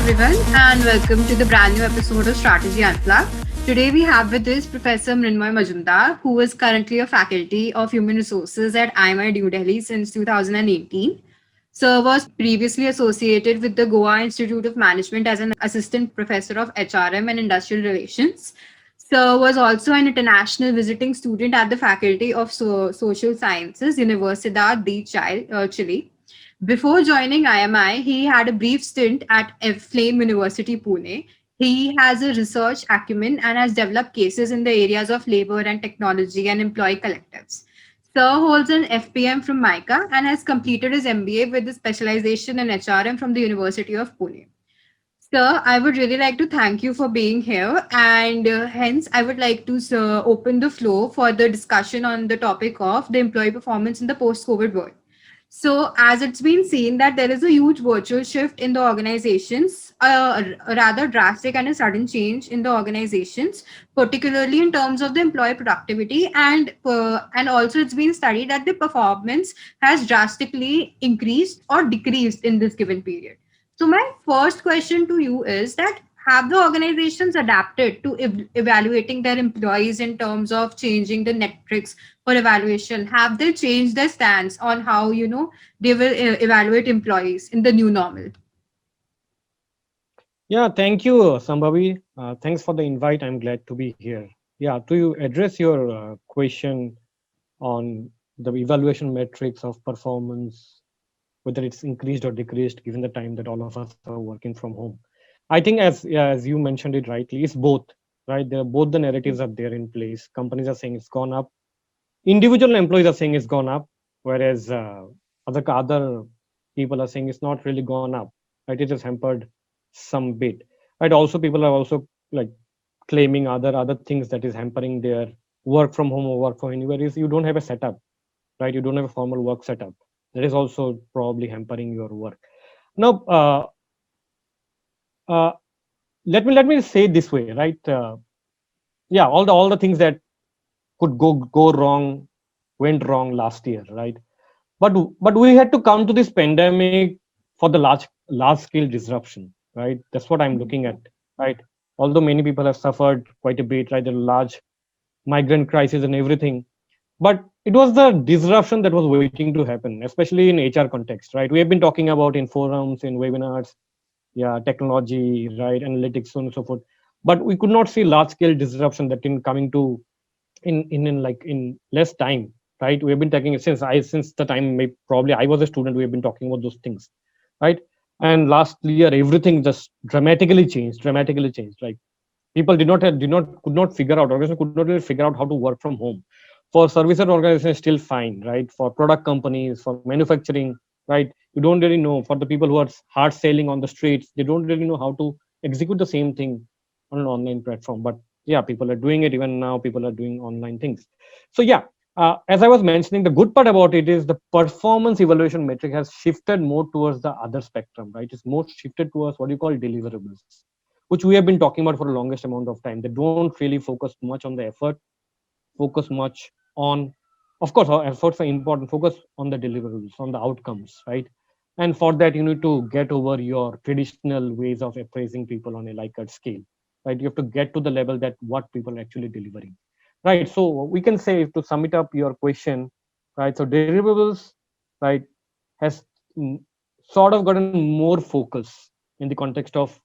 everyone, and welcome to the brand new episode of Strategy Unplugged. Today we have with us Professor Mrinmoy Majumder, who is currently a faculty of Human Resources at IMI New Delhi since 2018. Sir was previously associated with the Goa Institute of Management as an assistant professor of HRM and Industrial Relations. Sir was also an international visiting student at the Faculty of Social Sciences, Universidad de Chile. Before joining IMI, he had a brief stint at Flame University, Pune. He has a research acumen and has developed cases in the areas of labor and technology and employee collectives. Sir holds an FPM from MICA and has completed his MBA with a specialization in HRM from the University of Pune. Sir, I would really like to thank you for being here, and hence I would like to open the floor for the discussion on the topic of the employee performance in the post-COVID world. So, as it's been seen that there is a huge virtual shift in the organizations, a rather drastic and a sudden change in the organizations, particularly in terms of the employee productivity, and also it's been studied that the performance has drastically increased or decreased in this given period. So my first question to you is that have the organizations adapted to evaluating their employees in terms of changing the metrics for evaluation? Have they changed their stance on how they will evaluate employees in the new normal? Yeah, thank you, Sambhavi. Thanks for the invite. I'm glad to be here. Yeah, to address your question on the evaluation metrics of performance, whether it's increased or decreased, given the time that all of us are working from home. I think, as you mentioned it rightly, it's both, right? Both the narratives are there in place. Companies are saying it's gone up. Individual employees are saying it's gone up, whereas other people are saying it's not really gone up. Right? It has hampered some bit. Right? Also, people are also like claiming other things that is hampering their work from home or work from anywhere is you don't have a setup, right? You don't have a formal work setup. That is also probably hampering your work. Now, uh, let me say it this way, right? Yeah, all the things that could go wrong went wrong last year, right? But we had to come to this pandemic for the large scale disruption, right? That's what I'm looking at, right? Although many people have suffered quite a bit, right? The large migrant crisis and everything, but it was the disruption that was waiting to happen, especially in HR context, right? We have been talking about in forums, in webinars, yeah, technology, right, analytics, so on and so forth, but we could not see large scale disruption that in coming to in less time, right? We have been taking it since the time probably I was a student. We have been talking about those things, right? And last year everything just dramatically changed. Like people could not figure out, organization could not really figure out how to work from home. For services organizations still fine, right? For product companies, for manufacturing, right, you don't really know. For the people who are hard selling on the streets, they don't really know how to execute the same thing on an online platform. But yeah, people are doing it. Even now people are doing online things. So yeah, as I was mentioning, the good part about it is the performance evaluation metric has shifted more towards the other spectrum, right? It's more shifted towards what you call deliverables, which we have been talking about for the longest amount of time. They don't really focus much on the effort, focus much on, of course, our efforts are important, focus on the deliverables, on the outcomes, right? And for that, you need to get over your traditional ways of appraising people on a Likert scale, right? You have to get to the level that what people are actually delivering, right? So we can say, to sum it up your question, right? So deliverables, right, has mm, sort of gotten more focus in the context of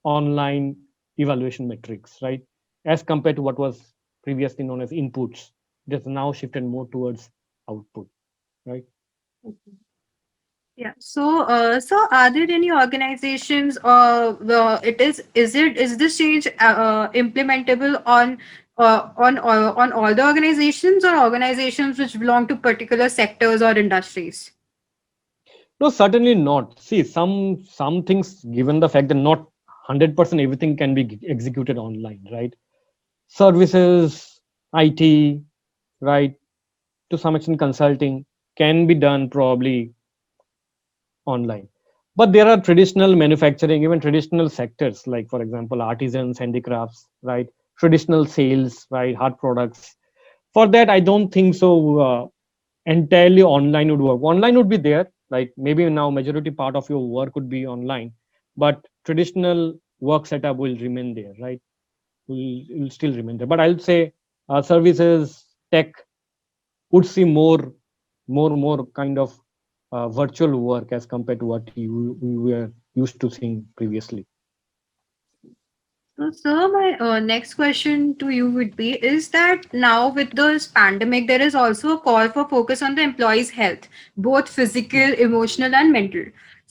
online evaluation metrics, right? As compared to what was previously known as inputs, it has now shifted more towards output, right? Yeah. So are there any organizations or is this change implementable on all the organizations or organizations which belong to particular sectors or industries? No, certainly not. See, some things, given the fact that not 100% everything can be executed online, right? Services, IT, right, to some extent consulting can be done probably online. But there are traditional manufacturing, even traditional sectors, like for example, artisans, handicrafts, right? Traditional sales, right? Hard products. For that, I don't think so. Entirely online would work. Online would be there, right? Maybe now majority part of your work would be online, but traditional work setup will remain there, right? Will still remain there. But I'll say services, tech would see more kind of virtual work as compared to what we were used to seeing previously. So, sir, my next question to you would be is that now with this pandemic, there is also a call for focus on the employee's health, both physical, emotional, and mental.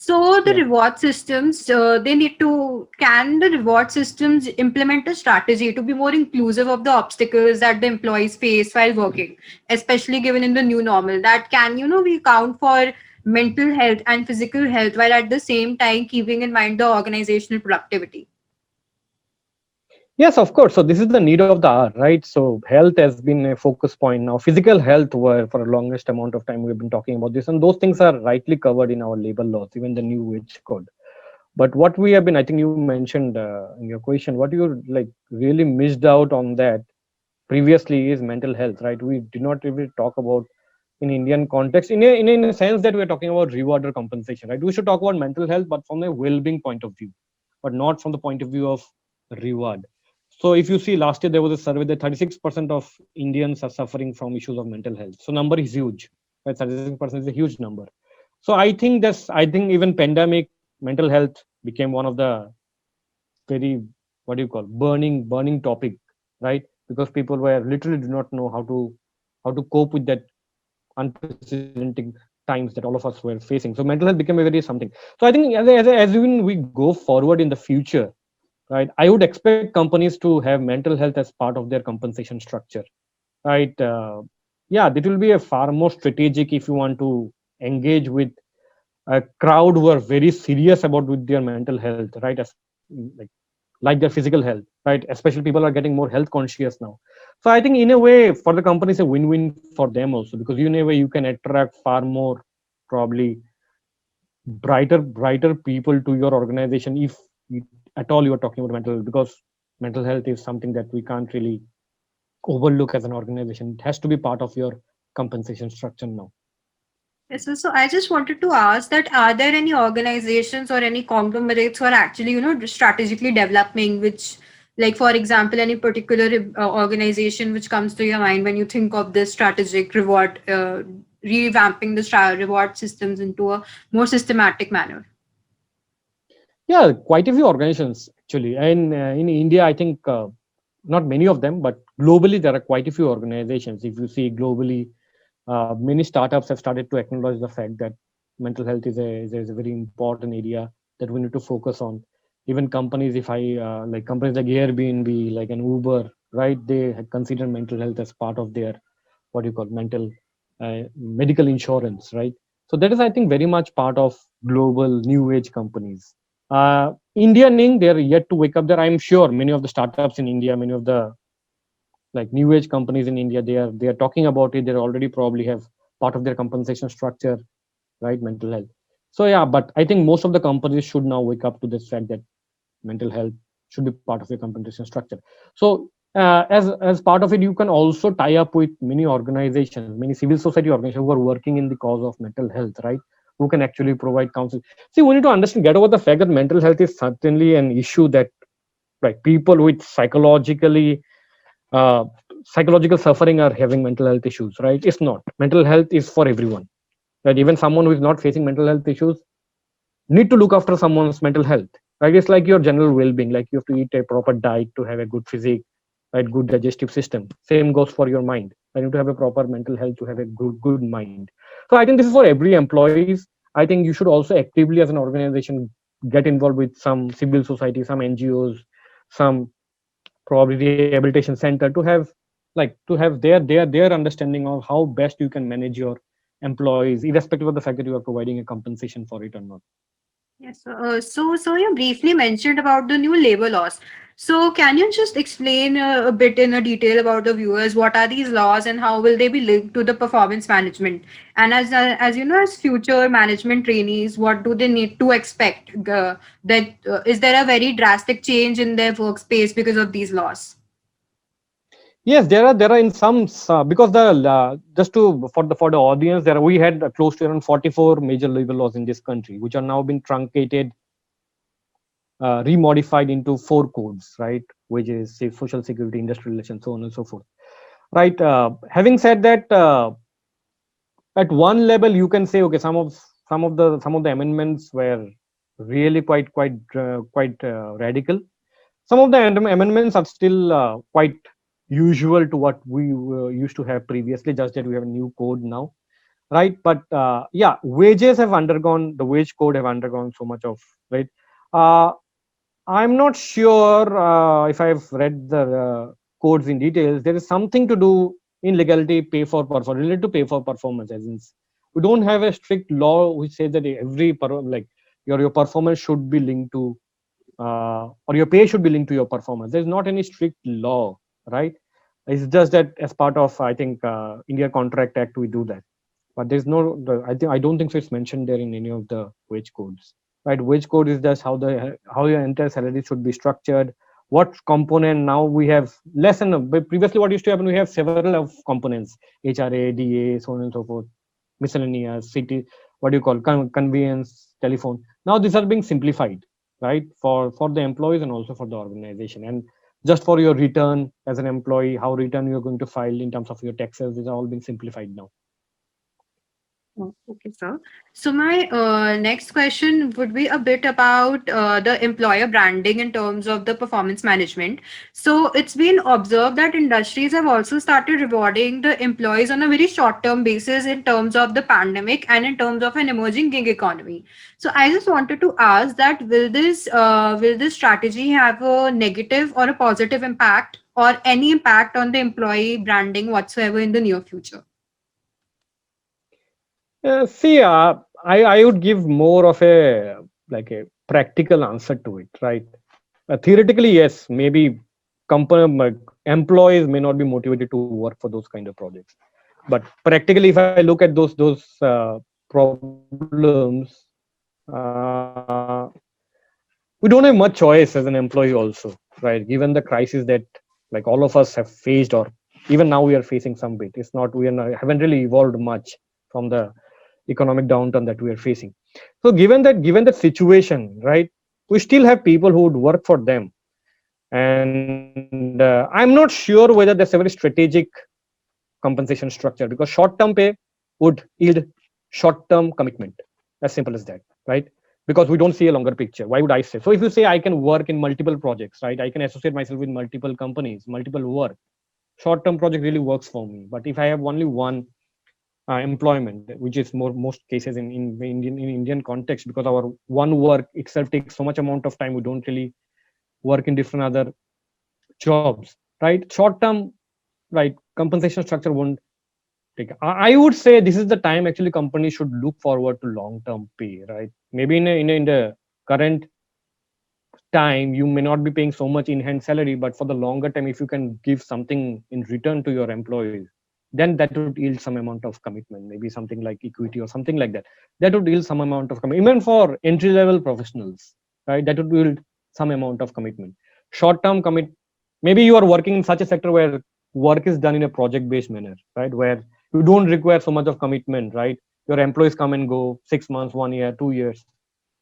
So, the Yeah. reward systems, they need to, can the reward systems implement a strategy to be more inclusive of the obstacles that the employees face while working, especially given in the new normal? That can, we count for mental health and physical health while at the same time keeping in mind the organizational productivity. Yes, of course. So this is the need of the hour, right? So health has been a focus point now. Physical health, were for the longest amount of time we've been talking about this, and those things are rightly covered in our labor laws, even the new wage code. But what we have been, I think you mentioned in your question, what you like really missed out on that previously is mental health, right? We did not really talk about in Indian context, in a sense that we're talking about reward or compensation, right? We should talk about mental health, but from a well-being point of view, but not from the point of view of reward. So if you see last year there was a survey that 36% of Indians are suffering from issues of mental health. So number is huge. Right? 36% is a huge number. So I think even pandemic mental health became one of the very, what do you call, burning topic, right? Because people were literally do not know how to cope with that unprecedented times that all of us were facing. So mental health became a very something. So I think as even we go forward in the future, right, I would expect companies to have mental health as part of their compensation structure, right? Yeah, that will be a far more strategic if you want to engage with a crowd who are very serious about with their mental health, right? As like their physical health, right? Especially people are getting more health conscious now. So I think in a way for the company it's a win-win for them also, because in a way you can attract far more probably brighter people to your organization if at all you are talking about mental health, because mental health is something that we can't really overlook as an organization. It has to be part of your compensation structure now. Yes, so I just wanted to ask that are there any organizations or any conglomerates who are actually, strategically developing, which, like, for example, any particular organization which comes to your mind when you think of this strategic reward, revamping the reward systems into a more systematic manner? Yeah, quite a few organizations actually. And in India, I think not many of them, but globally there are quite a few organizations. If you see globally, many startups have started to acknowledge the fact that mental health is a very important area that we need to focus on. Even companies, if I like companies like Airbnb, like an Uber, right? They consider mental health as part of their, what do you call, mental medical insurance, right? So that is, I think, very much part of global new age companies. Indian Inc., they're yet to wake up there. I'm sure many of the startups in India, many of the like new age companies in India, they are talking about it. They already probably have part of their compensation structure, right? Mental health. So yeah, but I think most of the companies should now wake up to this fact that mental health should be part of your compensation structure. So as part of it, you can also tie up with many organizations, many civil society organizations who are working in the cause of mental health, right? Who can actually provide counsel. See, we need to understand, get over the fact that mental health is certainly an issue that, like, people with uh, psychological suffering are having mental health issues, right? It's not. Mental health is for everyone, right? Even someone who is not facing mental health issues need to look after someone's mental health, right? It's like your general well-being. Like you have to eat a proper diet to have a good physique, right? Good digestive system. Same goes for your mind. You need to have a proper mental health to have a good mind. So I think this is for every employees. I think you should also actively as an organization get involved with some civil society, some NGOs, some probably rehabilitation center to have, like, to have their understanding of how best you can manage your employees, irrespective of the fact that you are providing a compensation for it or not. Yes. So you briefly mentioned about the new labor laws. So can you just explain a bit in a detail about the viewers what are these laws and how will they be linked to the performance management? And as you know, as future management trainees, what do they need to expect? That is there a very drastic change in their workspace because of these laws? Yes, there are in some because the just to for the audience, there we had close to around 44 major labor laws in this country, which are now been truncated remodified into four codes, right? Which is say, social security, industrial relations, so on and so forth, right? Having said that, at one level, you can say, okay, some of the amendments were really quite radical. Some of the amendments are still quite usual to what we used to have previously, just that we have a new code now, right? But yeah, wages have undergone, the wage code have undergone so much of, right? uh, I'm not sure if I've read the codes in details. There is something to do in legality, pay for performance, related to pay for performance, as in we don't have a strict law which says that like your performance should be linked to or your pay should be linked to your performance. There's not any strict law, right? It's just that as part of, I think, India Contract Act, we do that. But there's no, I don't think so it's mentioned there in any of the wage codes, right? Wage code is just how your entire salary should be structured. What component, now we have less than, but previously what used to happen, we have several of components, HRA, DA, so on and so forth, miscellaneous, city, what do you call, conveyance, telephone. Now these are being simplified, right? For the employees and also for the organization. And just for your return as an employee, how return you're going to file in terms of your taxes, these are all being simplified now. Oh, okay, sir. So my next question would be a bit about the employer branding in terms of the performance management. So it's been observed that industries have also started rewarding the employees on a very short-term basis in terms of the pandemic and in terms of an emerging gig economy. So I just wanted to ask that will this strategy have a negative or a positive impact or any impact on the employee branding whatsoever in the near future? See, I would give more of a like a practical answer to it, right? Theoretically, yes, maybe employees may not be motivated to work for those kind of projects, but practically, if I look at those problems, we don't have much choice as an employee also, right? Given the crisis that like all of us have faced, or even now we are facing some bit. It's not, haven't really evolved much from the economic downturn that we are facing. So given that situation, right, we still have people who would work for them. And I'm not sure whether that's a very strategic compensation structure, because short term pay would yield short term commitment, as simple as that, right? Because we don't see a longer picture. Why would I say so? If you say I can work in multiple projects, right, I can associate myself with multiple companies, multiple work, short term project really works for me. But if I have only one employment, which is most cases in Indian context, because our one work itself takes so much amount of time, we don't really work in different other jobs, right? Short term, right, compensation structure won't take. I would say this is the time actually companies should look forward to long term pay, right? Maybe in the current time you may not be paying so much in hand salary, but for the longer time, if you can give something in return to your employees, then that would yield some amount of commitment, maybe something like equity or something like that. That would yield some amount of commitment, even for entry level professionals, right? That would yield some amount of commitment. Short term commit, maybe you are working in such a sector where work is done in a project based manner, right, where you don't require so much of commitment, right? Your employees come and go 6 months, 1 year, 2 years.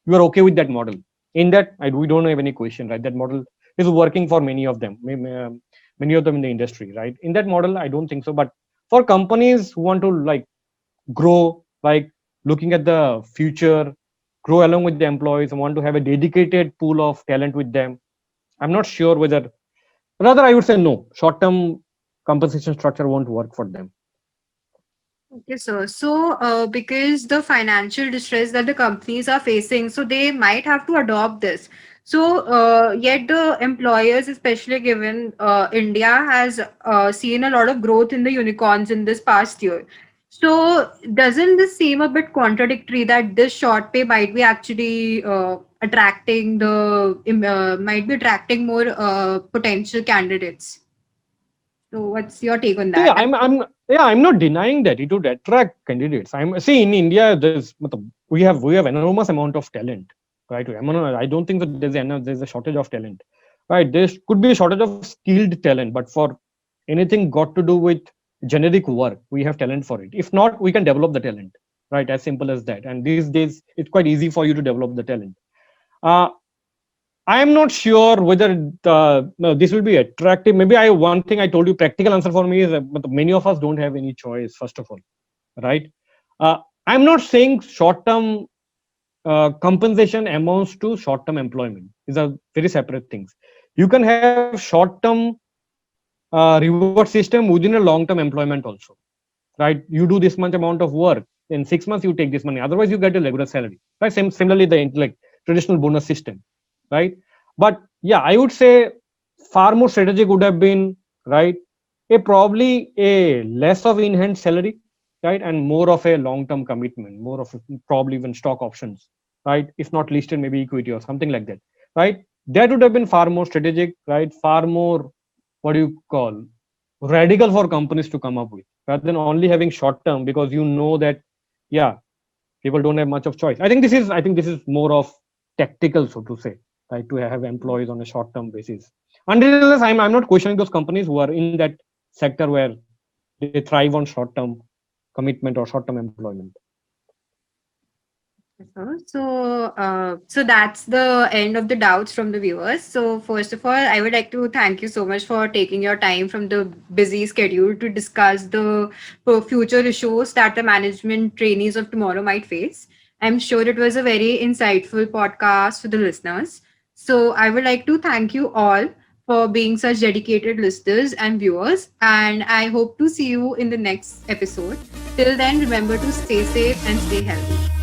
You are okay with that model. In that, we don't have any question, right? That model is working for many of them, many of them in the industry, right? In that model, I don't think so. But for companies who want to like grow, like looking at the future, grow along with the employees, and want to have a dedicated pool of talent with them, I'm not sure whether, rather I would say no, short term compensation structure won't work for them. Okay, sir. So, because the financial distress that the companies are facing, so they might have to adopt this. So, yet the employers, especially given India has seen a lot of growth in the unicorns in this past year. So, doesn't this seem a bit contradictory that this short pay might be actually might be attracting more potential candidates? So, what's your take on See, that? I'm not denying that it would attract candidates. I'm see in India, we have enormous amount of talent, right? I don't think that there's a shortage of talent, right? There could be a shortage of skilled talent, but for anything got to do with generic work, we have talent for it. If not, we can develop the talent, right? As simple as that. And these days, it's quite easy for you to develop the talent. Uh, I am not sure whether no, this will be attractive. Maybe I one thing I told you practical answer for me is but many of us don't have any choice. First of all, right? Uh, I'm not saying short term compensation amounts to short term employment. These are very separate things. You can have short term reward system within a long term employment also, right? You do this much amount of work in 6 months, you take this money. Otherwise, you get a regular salary, right? Similarly, the like traditional bonus system, right? But yeah, I would say far more strategic would have been right a probably a less of enhanced salary, right, and more of a long term commitment, more of a, probably even stock options, right? If not listed, maybe equity or something like that, right? That would have been far more strategic, right? Far more, what do you call, radical for companies to come up with rather than only having short term, because you know that yeah, people don't have much of choice. I think this is more of tactical, so to say, right, to have employees on a short term basis. Unless I'm not questioning those companies who are in that sector where they thrive on short term commitment or short term employment. So that's the end of the doubts from the viewers. So first of all, I would like to thank you so much for taking your time from the busy schedule to discuss the future issues that the management trainees of tomorrow might face. I'm sure it was a very insightful podcast for the listeners. So I would like to thank you all for being such dedicated listeners and viewers, and I hope to see you in the next episode. Till then, remember to stay safe and stay healthy.